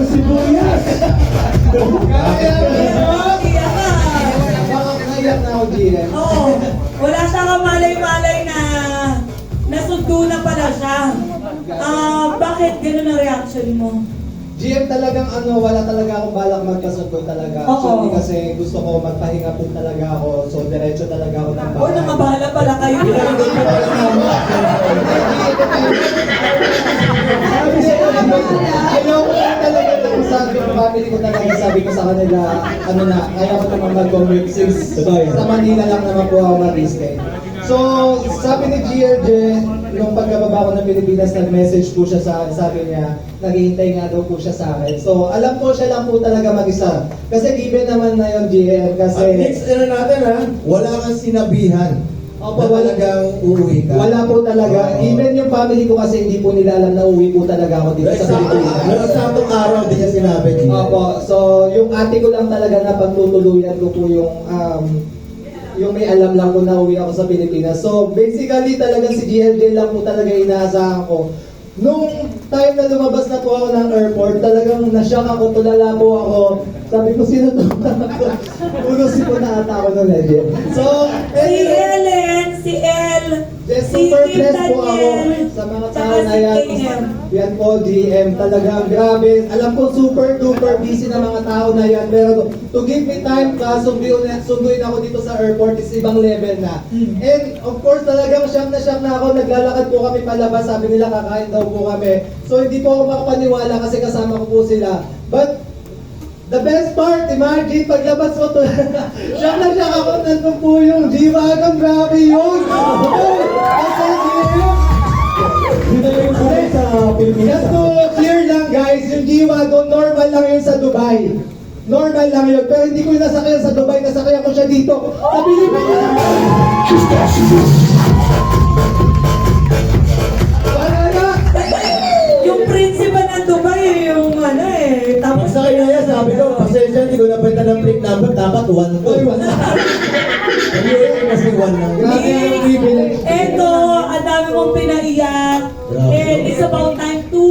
ng sibuyas! Kaya Nakakayak na ako, GM. Oo. Wala siya kamalay-malay na nasundo na pala siya. Bakit ganun ang reaction mo? GM talagang wala talaga akong balak magkasundo talaga. Oo. Actually kasi gusto ko magpahinga po talaga ako. So diretso talaga ako ng bahay. Nakabahala pala kayo. Ayaw ko talaga ng sabi ng family ko talaga. Sabi ko sa kanila, kaya ko naman mag-commute since sa Manila lang naman po ako mag-risk. So, sabi ni GRJ, nung pagkababa ko ng Pilipinas, nag-message po siya sa akin, sabi niya, naghihintay nga daw po siya sa akin. So, alam ko siya lang po talaga mag-isa. Kasi given naman na yung GR, kasi... Next, natin ha, wala kang sinabihan. Opo, talagang uuwi ka. Wala po talaga. Even yung family ko kasi hindi po nila alam na uwi po talaga ako dito sa Pilipinas. Pero sa atong araw, di niya sinabi. Opo, so yung ate ko lang talaga na pagtutuluyan ko po yung may alam lang ko na uwi ako sa Pilipinas. So basically talaga si GLJ lang po talaga inaasahan ko. Nung time na lumabas na po ako ng airport, talagang nashock ako, tulala po ako. Sabi ko, sino to? Unusin ko na ata ako ng legend. So, Si Ellen, si El, yes, si super Kim blessed po ako Daniel, sa mga tsaka tao na si yan. KM. Yan po, GM. Talagang grabe. Alam ko super duper busy na mga tao na yan. Pero to give me time ka, sunduin ako dito sa airport is ibang level na. And of course, talagang shock na ako. Naglalakad po kami palabas. Sabi nila kakain daw po kami. So hindi po ako makapaniwala kasi kasama ko po sila. But the best part, imagine, paglabas ko to, siya ako, nandun po yung G-Wagon, grabe yun! Kasi Dito yung sabi sa Pilipinas. just to clear lang guys, yung G-Wagon, normal lang yun sa Dubai. Normal lang yun, pero hindi ko yung nasakyan sa Dubai, nasakyan ko siya dito, sa Pilipinas! Wala na! Yung principal ng Dubai, yung tapos Sa kanya yan, sabi ko, pasensya, hindi ko napalitan ng plate number, dapat 1 to. Ano yun, kasi 1 lang. Grabe yung privilege. Eto, ang dami mong pinaiyak. Grabe. And it's about time to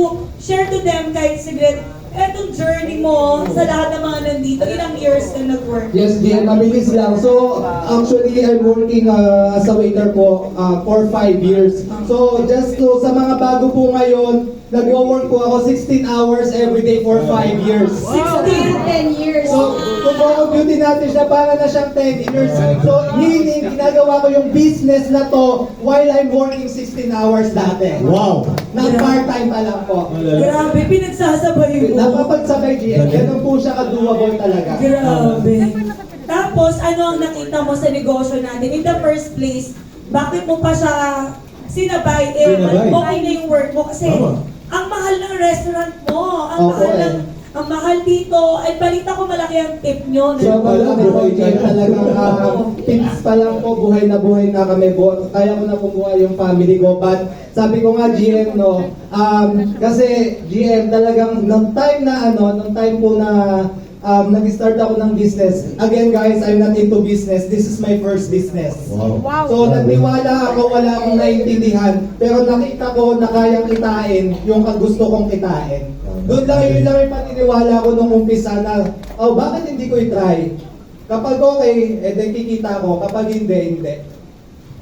share to them kahit sigret. Etong journey mo sa lahat ng mga nandito, ilang years ka nag-work? Yes, dear, mabilis lang. So, actually, I'm working as a waiter po for 5 years. So, just to, sa mga bago po ngayon, nag-work po ako 16 hours every day for 5 years. 10 years. So, kung beauty natin siya, para na siyang 10 years. So, meaning, ginagawa ko yung business na to while I'm working 16 hours dati. Wow! Na part-time pa lang po. Grabe, pinagsasabay mo. Napapagsabay, GM. Ganun po siya ka-doable talaga. Grabe. Tapos, ano ang nakita mo sa negosyo natin? In the first place, bakit mo pa siya sinabay? Sinabay? Okay na yung work mo kasi Tama. ang mahal ng restaurant mo. Opo, Ang mahal dito. Ay, balita ko malaki ang tip nyo. So, malaki po, GM, talagang tips pa lang po, buhay na kami. Kaya ko na pumuhay yung family ko. But, sabi ko nga, GM, no, kasi, GM, talagang, nung time po na, nag-start ako ng business. Again, guys, I'm not into business. This is my first business. Wow! So, nagniwala ako, wala akong naiintindihan, pero nakita ko na kayang kitain yung gusto kong kitain. Doon lang, yun lang yung paniniwala ko nung umpisa na, bakit hindi ko i-try? Kapag okay, kikita ko. Kapag hindi.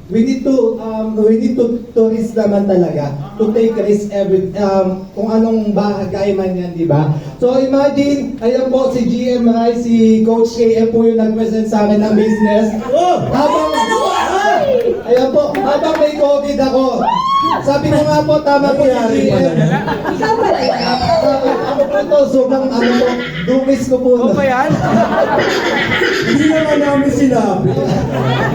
We need to risk naman talaga. To take risk kung anong bagay man yan, di ba? So imagine, ayan po si GM Rai, si Coach KM po yung nag-present sa akin ng business. Ayan po, habang may COVID ako. Sabi ko nga po, tama po si GM. Ikaw pala yan. Ako po ito, sobrang dumis ko po. Ano ba yan? Hindi naman namin sinabi.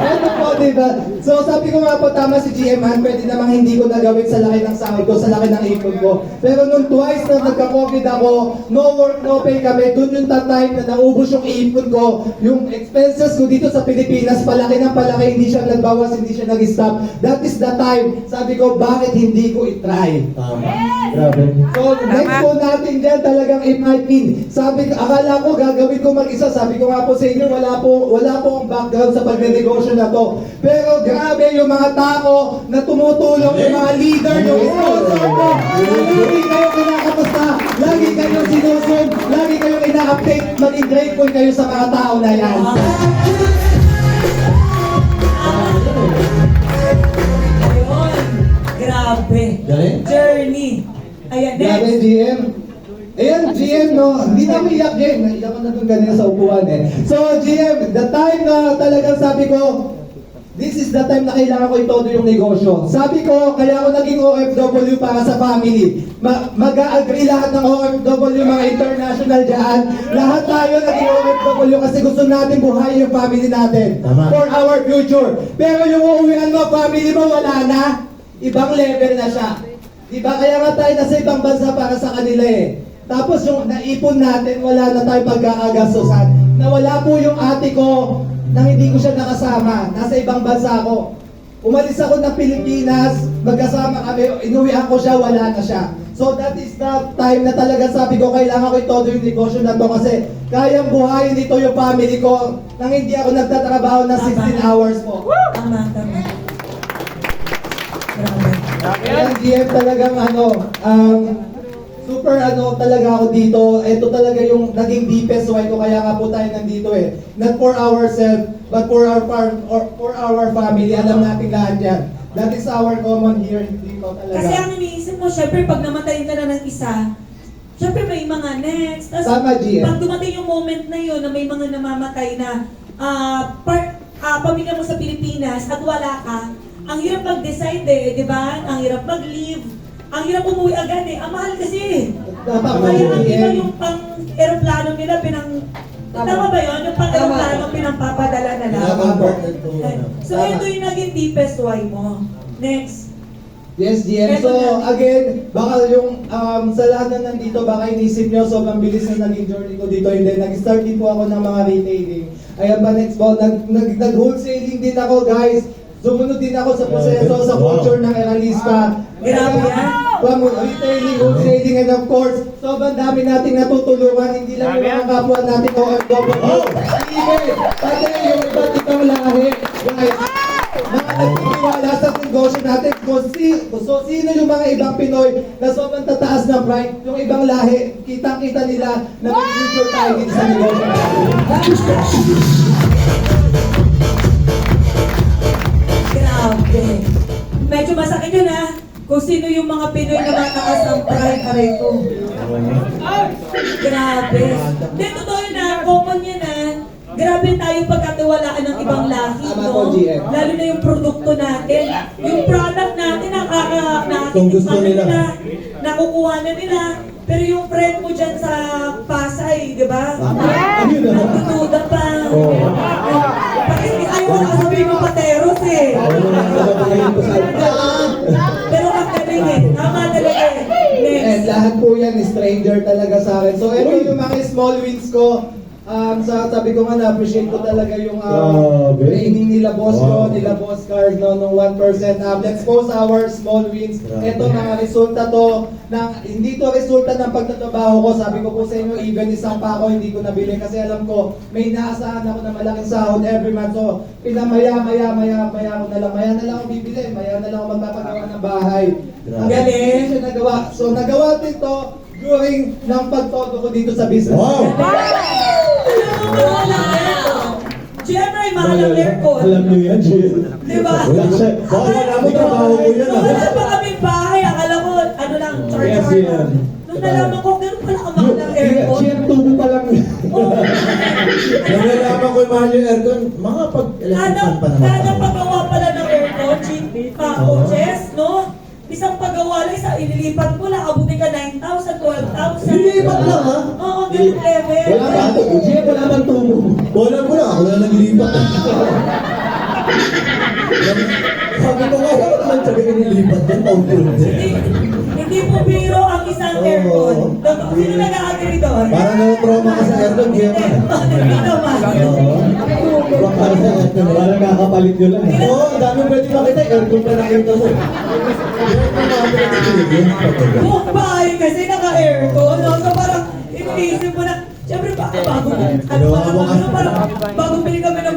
Ano po, diba? So sabi ko nga po, tama si GM Han, pwede namang hindi ko nagawin sa laki ng sahod ko, sa laki ng ipon ko. Pero nung twice na nagka-COVID ako, no work, no pay kami, dun yung time na naubos yung ipon ko, yung expenses ko dito sa Pilipinas, palaki ng palaki, hindi siya nagbawas, hindi siya nag-stop. That is the time, sabi ko, bakit hindi ko i-try? Tama. Grabe. So next po natin dyan, talagang imagine. Sabi ko, akala ko gagawin ko mag-isa. Sabi ko nga po sa inyo, wala po ang background sa pagnenegosyo na to. Pero grabe yung mga tao na tumutulong, yung mga leader, yung sponsor ko. Lagi kayo kinakamusta, lagi kayo sinusub, lagi kayo ina-update. Maging grateful kayo sa mga tao na yan. Ayun. Grabe. Galing? Journey. Ayan, Grabe, next. GM. Ayan, GM, no? Hindi na umiyak, GM. Naiyak ko na doon kanina sa upuan, eh. So, GM, the time na talagang sabi ko, this is the time na kailangan ko itodo yung negosyo. Sabi ko, kaya ako naging OFW para sa family. Mag-a-agree lahat ng OFW, mga international dyan. Lahat tayo naging OFW kasi gusto natin buhayin yung family natin. Tama. For our future. Pero yung uuwian mo, family mo, wala na. Ibang level na siya. Diba? Kaya nga tayo nasa ibang bansa para sa kanila eh. Tapos yung naipon natin, wala na tayong pagkakagastusan. Nawala po yung ate ko nang hindi ko siya nakasama. Nasa ibang bansa ako. Umalis ako ng Pilipinas, magkasama kami, inuwihan ko siya, wala na siya. So that is the time na talaga sabi ko, kailangan ko itodo yung negosyo na to kasi kayang buhayin dito yung family ko nang hindi ako nagtatrabaho ng 16 hours po. Tama, tama. Grabe. Kaya GM talagang super talaga ako dito. Ito talaga yung naging deepest why ko kaya nga po tayo nandito eh. Not for ourselves, but for our farm or for our family. Alam natin lahat yan. That is our common here dito talaga. Kasi ang iniisip mo, syempre pag namatayin ka na ng isa, syempre may mga next. Tapos Tama, Gia. pag dumating yung moment na yun na may mga namamatay na pamilya mo sa Pilipinas at wala ka, ang hirap mag-decide eh, di ba? Ang hirap mag-leave. Ang hirap umuwi agad eh. Ang mahal kasi. Kaya ang iba yung pang-aeroplano nila Tama ba yun? Yung pang-aeroplano pinangpapadala na lang. Pinaka-important to. So ito yung naging deepest why mo. Next. Yes, GM. So, again, baka yung sa lahat na nandito, baka inisip nyo, sobrang bilis na naging journey ko dito. And then, nag-start din po ako ng mga retailing. Ayan pa, next po, nag-wholesaling din ako, guys. Sumunod din ako sa proseso, sa culture ng Eralista. Grabe yan. From retailing, wholesaling, and of course, sobrang dami nating natutulungan, hindi lang yung mga kapwa natin OFW. Even, pati yung iba't ibang lahi. Guys, mga nagtitiwala sa negosyo natin. So, sino yung mga ibang Pinoy na sobrang tataas na pride, yung ibang lahi, kitang-kita nila na may future tayo dito sa negosyo natin. Grabe. Medyo masakit yun ha. Kung sino yung mga Pinoy na mataas ang pride, aray ko. Grabe. Hindi, totoo yun ha. Common yan ha. Grabe tayo pagkatiwalaan ng ibang lahi, Tama no? po, GM. Lalo na yung produkto natin. Yung product natin, Kung gusto nila. nakukuha na nila. Pero yung friend mo dyan sa Pasay, di ba? Ayun na. Nagtutuda pa. Oo. Ayaw ko kasabihin mo pateros eh. Ayun na. Napapagaling ko sa Pero ang galing eh. Tama talaga eh. And Next. lahat po yan, stranger talaga sa akin. So, ito yung mga small wins ko. Sabi ko nga, na-appreciate ko talaga yung Grabe. training nila boss ko, Wow. nila boss Cars, no, nung 1%. Let's post our small wins. Grabe. Ito mga resulta to, hindi to resulta ng pagtatrabaho ko. Sabi ko po sa inyo, even isang pa ako, hindi ko nabili kasi alam ko, may inaasahan ako na malaking sahod every month. So, maya ko na lang. Maya na lang ako bibili, maya na lang ako magpapagawa ng bahay. Grabe. Galing. Hindi siya nagawa. So, nagawa din to during ng pagtodo ko dito sa business. Wow! Alam mo, mahal ang aircon. Siyempre, mahal ang aircon. Alam niyo yan, Jill. Di ba? Wala siya. Baka wala mo trabaho mo yan, Nung ah. wala pa kami bahay, akala ko, ano lang, charge. Yes, yan. Nung nalaman ko, gano'n pala kamahal ang aircon. GM, tubo pa lang. Oo. Nang nalaman ko yung mahal yung aircon, mga pag-electric fan pa naman Kada tayo. paggawa pala ng aircon, cheap coaches, no? Isang paggawa lang, ililipat mo lang, abutin ka 9,000, 12,000. Ililipat lang, ha? Oo, ganun level. Wala ba? GM, wala bang tubo? Bola ko lang, ako na naglilipat. Sabi ko nga, wala naman sabi ko nilipat yan, taon-taon din. Hindi po biro ang isang aircon. Sino nag-agree doon? Parang na-trauma ka sa aircon, GM. Hindi naman. Para sa aircon, wala kakapalit nyo lang. Oo, ang dami pwede makita, aircon pa nakita mo. Buong bahay kasi naka-aircon. No? So parang iniisip mo na, siyempre bago, Ginawa mo kasi. parang bago bili kami ng